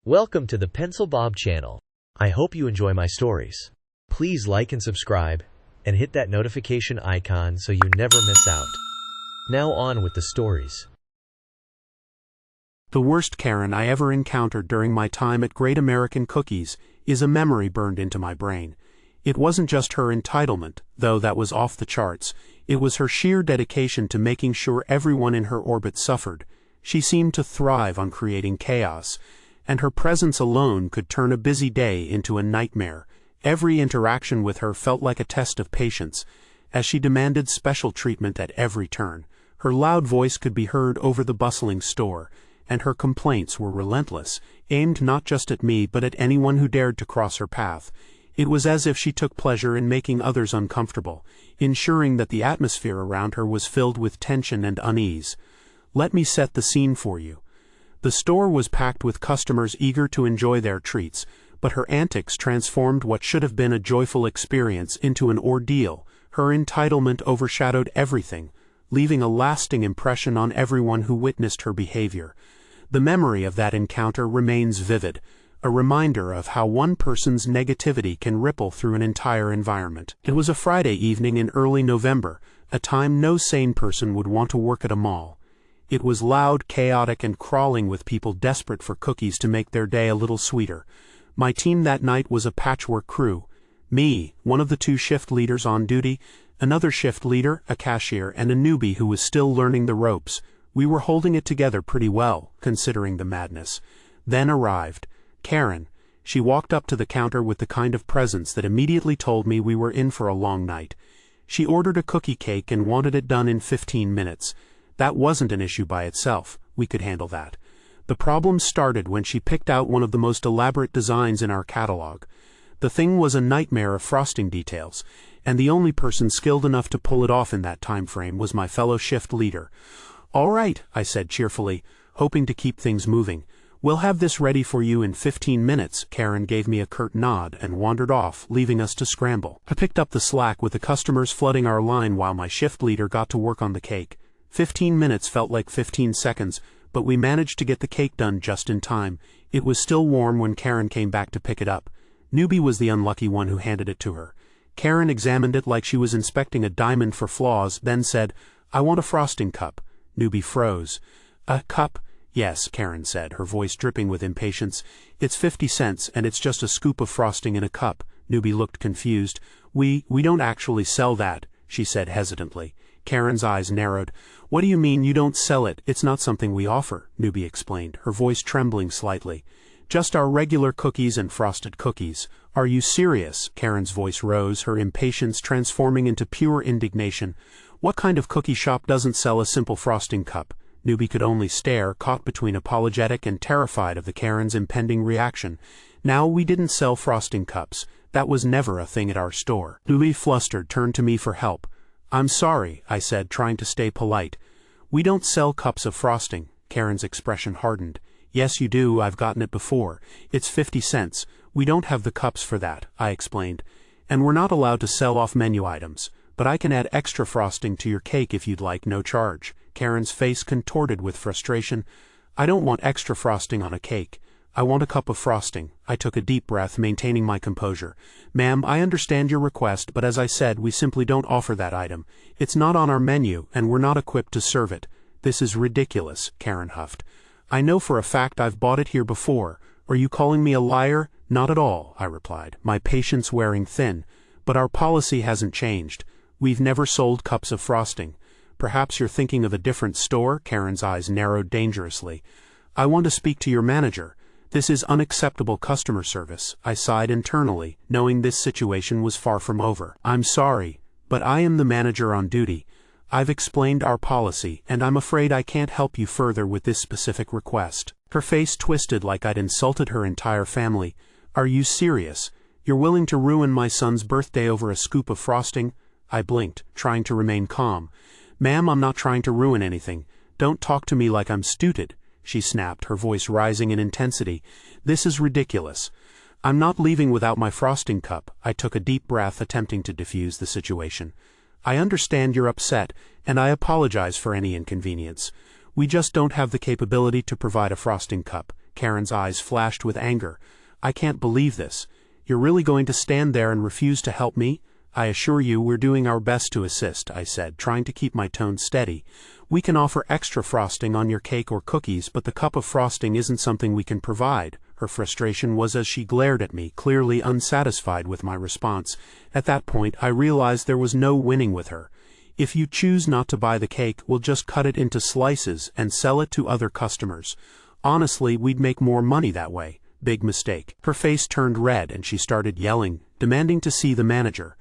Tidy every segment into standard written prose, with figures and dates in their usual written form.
Welcome to the Pencil Bob channel. I hope you enjoy my stories. Please like and subscribe, and hit that notification icon so you never miss out. Now on with the stories. The worst Karen I ever encountered during my time at Great American Cookies is a memory burned into my brain. It wasn't just her entitlement, though that was off the charts. It was her sheer dedication to making sure everyone in her orbit suffered. She seemed to thrive on creating chaos, and her presence alone could turn a busy day into a nightmare. Every interaction with her felt like a test of patience, as she demanded special treatment at every turn. Her loud voice could be heard over the bustling store, and her complaints were relentless, aimed not just at me but at anyone who dared to cross her path. It was as if she took pleasure in making others uncomfortable, ensuring that the atmosphere around her was filled with tension and unease. Let me set the scene for you. The store was packed with customers eager to enjoy their treats, but her antics transformed what should have been a joyful experience into an ordeal. Her entitlement overshadowed everything, leaving a lasting impression on everyone who witnessed her behavior. The memory of that encounter remains vivid, a reminder of how one person's negativity can ripple through an entire environment. It was a Friday evening in early November, a time no sane person would want to work at a mall. It was loud, chaotic, and crawling with people desperate for cookies to make their day a little sweeter. My team that night was a patchwork crew. Me, one of the two shift leaders on duty, another shift leader, a cashier, and a newbie who was still learning the ropes. We were holding it together pretty well, considering the madness. Then arrived Karen. She walked up to the counter with the kind of presence that immediately told me we were in for a long night. She ordered a cookie cake and wanted it done in 15 minutes. That wasn't an issue by itself. We could handle that. The problem started when she picked out one of the most elaborate designs in our catalog. The thing was a nightmare of frosting details, and the only person skilled enough to pull it off in that time frame was my fellow shift leader. "All right," I said cheerfully, hoping to keep things moving. "We'll have this ready for you in 15 minutes." Karen gave me a curt nod and wandered off, leaving us to scramble. I picked up the slack with the customers flooding our line while my shift leader got to work on the cake. 15 minutes felt like 15 seconds, but we managed to get the cake done just in time. It was still warm when Karen came back to pick it up. Newbie was the unlucky one who handed it to her. Karen examined it like she was inspecting a diamond for flaws, then said, "I want a frosting cup." Newbie froze. "A cup?" "Yes," Karen said, her voice dripping with impatience. "It's 50 cents, and it's just a scoop of frosting in a cup." Newbie looked confused. We don't actually sell that," she said hesitantly. Karen's eyes narrowed. "What do you mean you don't sell it? It's not something we offer," Newbie explained, her voice trembling slightly. "Just our regular cookies and frosted cookies." "Are you serious?" Karen's voice rose, her impatience transforming into pure indignation. "What kind of cookie shop doesn't sell a simple frosting cup?" Newbie could only stare, caught between apologetic and terrified of the Karen's impending reaction. "Now, we didn't sell frosting cups. That was never a thing at our store." Newbie, flustered, turned to me for help. "I'm sorry," I said, trying to stay polite. "We don't sell cups of frosting." Karen's expression hardened. "Yes, you do. I've gotten it before. It's 50 cents. We don't have the cups for that," I explained. "And we're not allowed to sell off-menu items. But I can add extra frosting to your cake if you'd like, no charge." Karen's face contorted with frustration. "I don't want extra frosting on a cake. I want a cup of frosting." I took a deep breath, maintaining my composure. "Ma'am, I understand your request, but as I said, we simply don't offer that item. It's not on our menu, and we're not equipped to serve it." "This is ridiculous," Karen huffed. "I know for a fact I've bought it here before. Are you calling me a liar?" "Not at all," I replied, my patience wearing thin. "But our policy hasn't changed. We've never sold cups of frosting." "Perhaps you're thinking of a different store?" Karen's eyes narrowed dangerously. "I want to speak to your manager. This is unacceptable customer service." I sighed internally, knowing this situation was far from over. "I'm sorry, but I am the manager on duty. I've explained our policy, and I'm afraid I can't help you further with this specific request." Her face twisted like I'd insulted her entire family. "Are you serious? You're willing to ruin my son's birthday over a scoop of frosting?" I blinked, trying to remain calm. "Ma'am, I'm not trying to ruin anything. Don't talk to me like I'm stupid," she snapped, her voice rising in intensity. "This is ridiculous. I'm not leaving without my frosting cup." I took a deep breath, attempting to diffuse the situation. "I understand you're upset, and I apologize for any inconvenience. We just don't have the capability to provide a frosting cup. Karen's eyes flashed with anger. I can't believe this. You're really going to stand there and refuse to help me? I assure you we're doing our best to assist, I said, trying to keep my tone steady. We can offer extra frosting on your cake or cookies, but the cup of frosting isn't something we can provide. Her frustration was as she glared at me, clearly unsatisfied with my response. At that point, I realized there was no winning with her. If you choose not to buy the cake, we'll just cut it into slices and sell it to other customers. Honestly, we'd make more money that way. Big mistake. Her face turned red and she started yelling, demanding to see the manager.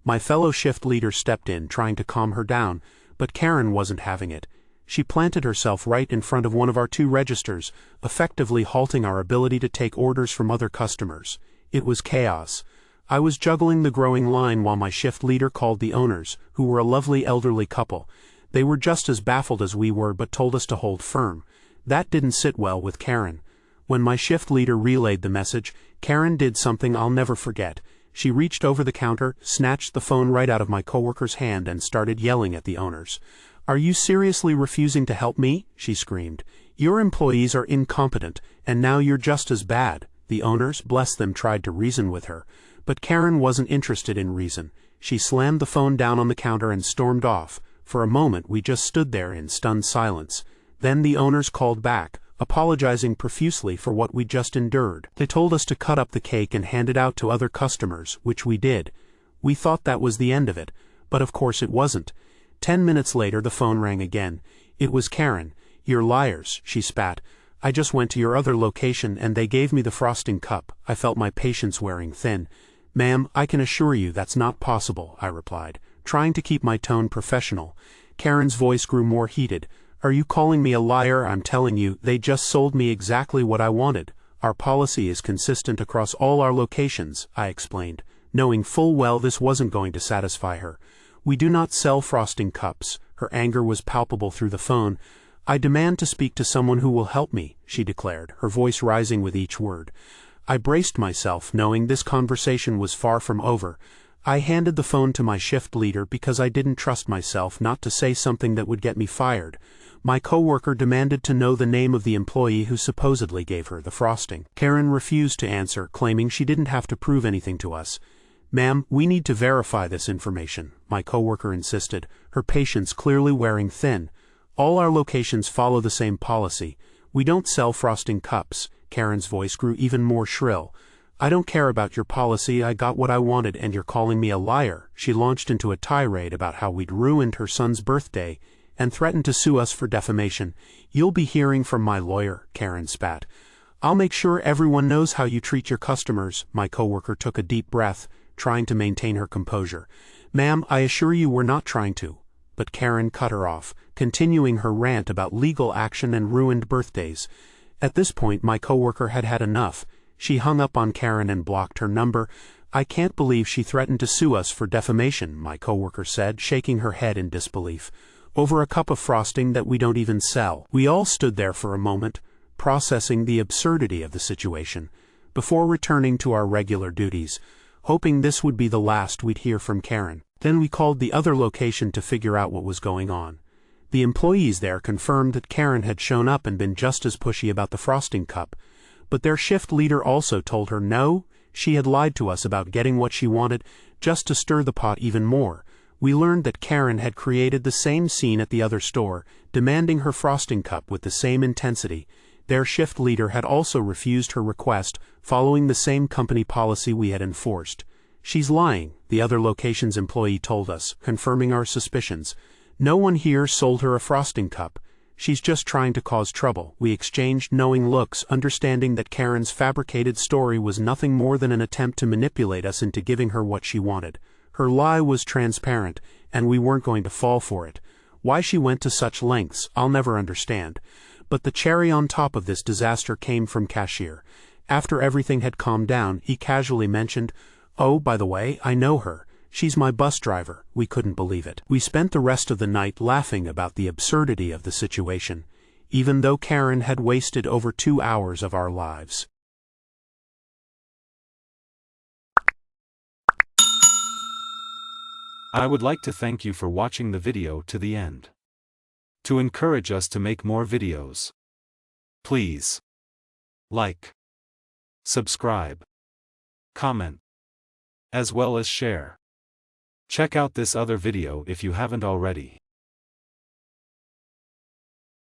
My fellow shift leader stepped in, trying to calm her down, but Karen wasn't having it. She planted herself right in front of one of our 2 registers, effectively halting our ability to take orders from other customers. It was chaos. I was juggling the growing line while my shift leader called the owners, who were a lovely elderly couple. They were just as baffled as we were but told us to hold firm. That didn't sit well with Karen. When my shift leader relayed the message, Karen did something I'll never forget. She reached over the counter, snatched the phone right out of my coworker's hand and started yelling at the owners. "Are you seriously refusing to help me?" she screamed. "Your employees are incompetent, and now you're just as bad." The owners, bless them, tried to reason with her. But Karen wasn't interested in reason. She slammed the phone down on the counter and stormed off. For a moment we just stood there in stunned silence. Then the owners called back, apologizing profusely for what we'd just endured. They told us to cut up the cake and hand it out to other customers, which we did. We thought that was the end of it, but of course it wasn't. 10 minutes later the phone rang again. It was Karen. "You're liars," she spat. "I just went to your other location and they gave me the frosting cup." I felt my patience wearing thin. "Ma'am, I can assure you that's not possible," I replied, trying to keep my tone professional. Karen's voice grew more heated. "Are you calling me a liar? I'm telling you, they just sold me exactly what I wanted. Our policy is consistent across all our locations," I explained, knowing full well this wasn't going to satisfy her. "We do not sell frosting cups." Her anger was palpable through the phone. "I demand to speak to someone who will help me," she declared, her voice rising with each word. I braced myself, knowing this conversation was far from over. I handed the phone to my shift leader because I didn't trust myself not to say something that would get me fired. My coworker demanded to know the name of the employee who supposedly gave her the frosting. Karen refused to answer, claiming she didn't have to prove anything to us. "Ma'am, we need to verify this information," my coworker insisted, her patience clearly wearing thin. "All our locations follow the same policy. We don't sell frosting cups." Karen's voice grew even more shrill. "I don't care about your policy. I got what I wanted and you're calling me a liar." She launched into a tirade about how we'd ruined her son's birthday and threatened to sue us for defamation. "You'll be hearing from my lawyer," Karen spat. "I'll make sure everyone knows how you treat your customers." My coworker took a deep breath, trying to maintain her composure. "Ma'am, I assure you we're not trying to." But Karen cut her off, continuing her rant about legal action and ruined birthdays. At this point my coworker had had enough. She hung up on Karen and blocked her number. "I can't believe she threatened to sue us for defamation," my coworker said, shaking her head in disbelief. "Over a cup of frosting that we don't even sell." We all stood there for a moment, processing the absurdity of the situation, before returning to our regular duties, hoping this would be the last we'd hear from Karen. Then we called the other location to figure out what was going on. The employees there confirmed that Karen had shown up and been just as pushy about the frosting cup, but their shift leader also told her no, she had lied to us about getting what she wanted, just to stir the pot even more. We learned that Karen had created the same scene at the other store, demanding her frosting cup with the same intensity. Their shift leader had also refused her request, following the same company policy we had enforced. "She's lying," the other location's employee told us, confirming our suspicions. "No one here sold her a frosting cup. She's just trying to cause trouble." We exchanged knowing looks, understanding that Karen's fabricated story was nothing more than an attempt to manipulate us into giving her what she wanted. Her lie was transparent, and we weren't going to fall for it. Why she went to such lengths, I'll never understand. But the cherry on top of this disaster came from cashier. After everything had calmed down, he casually mentioned, "Oh, by the way, I know her. She's my bus driver." We couldn't believe it. We spent the rest of the night laughing about the absurdity of the situation, even though Karen had wasted over 2 hours of our lives. I would like to thank you for watching the video to the end. to encourage us to make more videos. Please like, subscribe, comment, as well as share. Check out this other video if you haven't already.